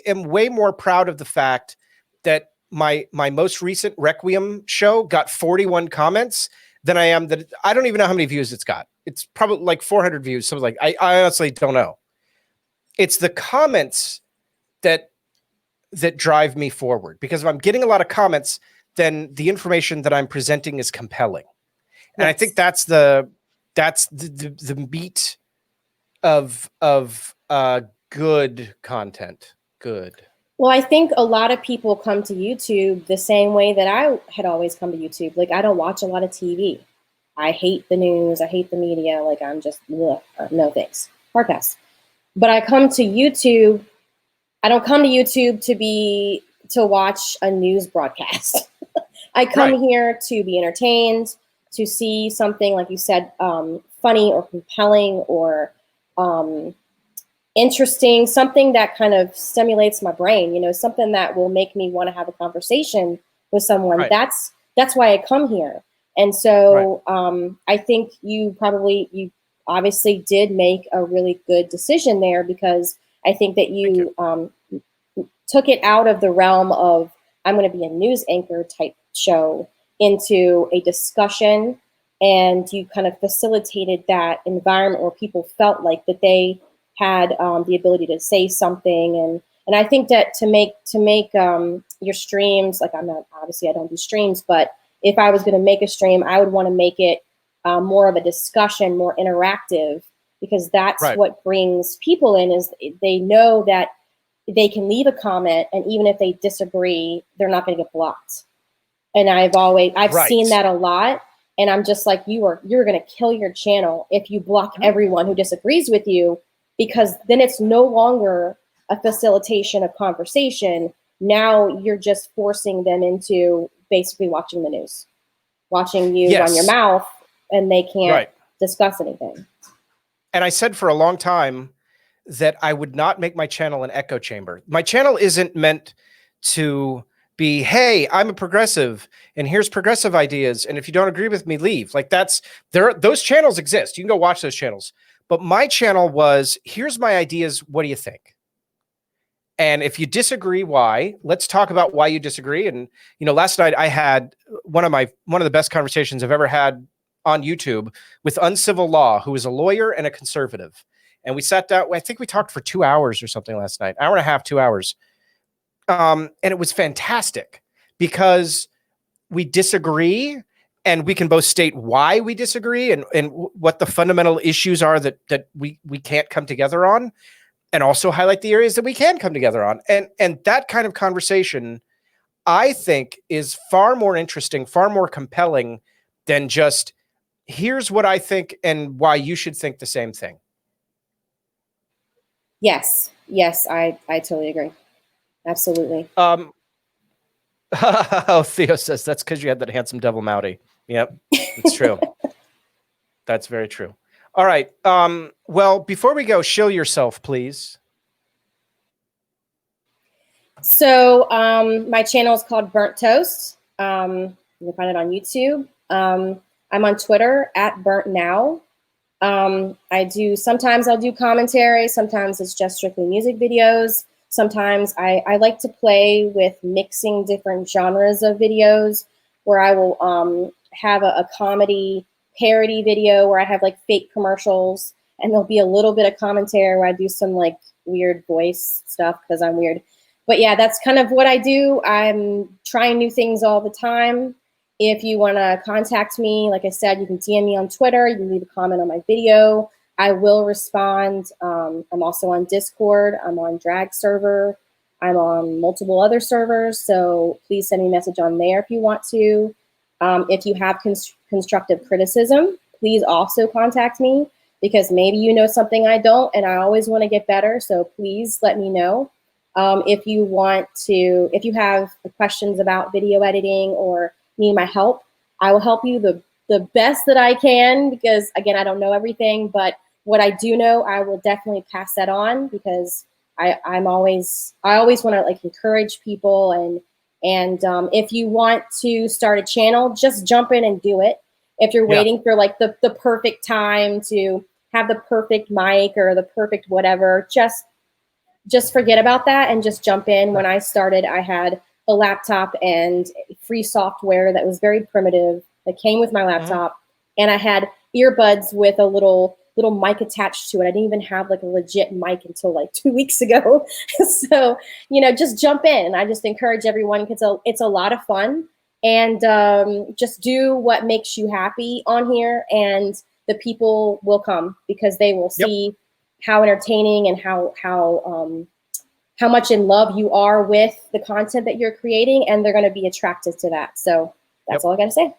am way more proud of the fact that my most recent Requiem show got 41 comments than I am that I don't even know how many views it's got. It's probably like 400 views, something like I honestly don't know. It's the comments that drive me forward, because if I'm getting a lot of comments, then the information that I'm presenting is compelling. And I think that's the meat of good content. Good. Well, I think a lot of people come to YouTube the same way that I had always come to YouTube. Like, I don't watch a lot of TV. I hate the news. I hate the media. Like, I'm just, no thanks. Hard pass. But I come to YouTube. I don't come to YouTube to watch a news broadcast. I come here to be entertained, to see something, like you said, funny or compelling or interesting, something that kind of stimulates my brain, you know, something that will make me want to have a conversation with someone. Right. That's why I come here. And so I think you obviously did make a really good decision there, because I think that you took it out of the realm of, I'm going to be a news anchor type show, into a discussion, and you kind of facilitated that environment where people felt like that they had the ability to say something. And I think that to make your streams, like, I don't do streams, but if I was going to make a stream, I would want to make it more of a discussion, more interactive, because that's what brings people in, is they know that they can leave a comment, and even if they disagree, they're not going to get blocked. And I've seen that a lot. And I'm just like, you're going to kill your channel if you block everyone who disagrees with you, because then it's no longer a facilitation of conversation. Now you're just forcing them into basically watching the news, watching you run your mouth, and they can't discuss anything. And I said for a long time that I would not make my channel an echo chamber. My channel isn't meant to be, hey, I'm a progressive and here's progressive ideas, and if you don't agree with me, leave. Like, those channels exist. You can go watch those channels. But my channel was, here's my ideas. What do you think? And if you disagree, why? Let's talk about why you disagree. And, you know, last night I had one of the best conversations I've ever had on YouTube with Uncivil Law, who is a lawyer and a conservative. And we sat down, I think we talked for 2 hours or something last night, hour and a half, 2 hours. And it was fantastic, because we disagree and we can both state why we disagree and what the fundamental issues are that we can't come together on, and also highlight the areas that we can come together on. And that kind of conversation, I think, is far more interesting, far more compelling than just, here's what I think and why you should think the same thing. Yes, I totally agree. Absolutely. Oh, Theo says that's because you had that handsome devil Mowdy. Yep, it's true. That's very true. All right. Well, before we go, show yourself, please. So my channel is called BurntToast. You can find it on YouTube. I'm on Twitter at BurntNow. Sometimes I'll do commentary. Sometimes it's just strictly music videos. Sometimes I like to play with mixing different genres of videos where I will have a comedy parody video where I have like fake commercials, and there'll be a little bit of commentary where I do some like weird voice stuff because I'm weird. But yeah, that's kind of what I do. I'm trying new things all the time. If you want to contact me, like I said, you can DM me on Twitter. You can leave a comment on my video. I will respond. I'm also on Discord. I'm on Drag server. I'm on multiple other servers. So please send me a message on there if you want to. If you have constructive criticism, please also contact me because maybe you know something I don't, and I always want to get better. So please let me know. If you have questions about video editing or need my help, I will help you the best that I can because, again, I don't know everything, but what I do know, I will definitely pass that on because I always want to like encourage people and if you want to start a channel, just jump in and do it. If you're waiting for like the perfect time to have the perfect mic or the perfect whatever, just forget about that and just jump in. When I started, I had a laptop and free software that was very primitive that came with my laptop. And I had earbuds with a little mic attached to it. I didn't even have like a legit mic until like 2 weeks ago. So, just jump in. I just encourage everyone because it's a lot of fun. And just do what makes you happy on here, and the people will come because they will see how entertaining and how much in love you are with the content that you're creating, and they're going to be attracted to that. So that's all I got to say.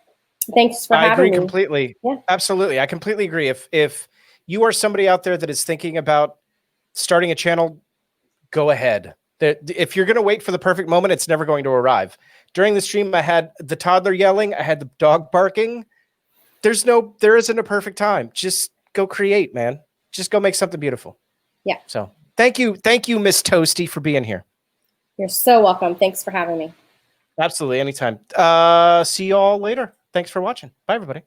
Thanks for having me. I agree completely. Yeah, absolutely. I completely agree. If you are somebody out there that is thinking about starting a channel, go ahead. If you're going to wait for the perfect moment, it's never going to arrive. During the stream, I had the toddler yelling. I had the dog barking. There isn't a perfect time. Just go create, man. Just go make something beautiful. Yeah. So thank you, Miss Toasty, for being here. You're so welcome. Thanks for having me. Absolutely, anytime. See y'all later. Thanks for watching. Bye, everybody.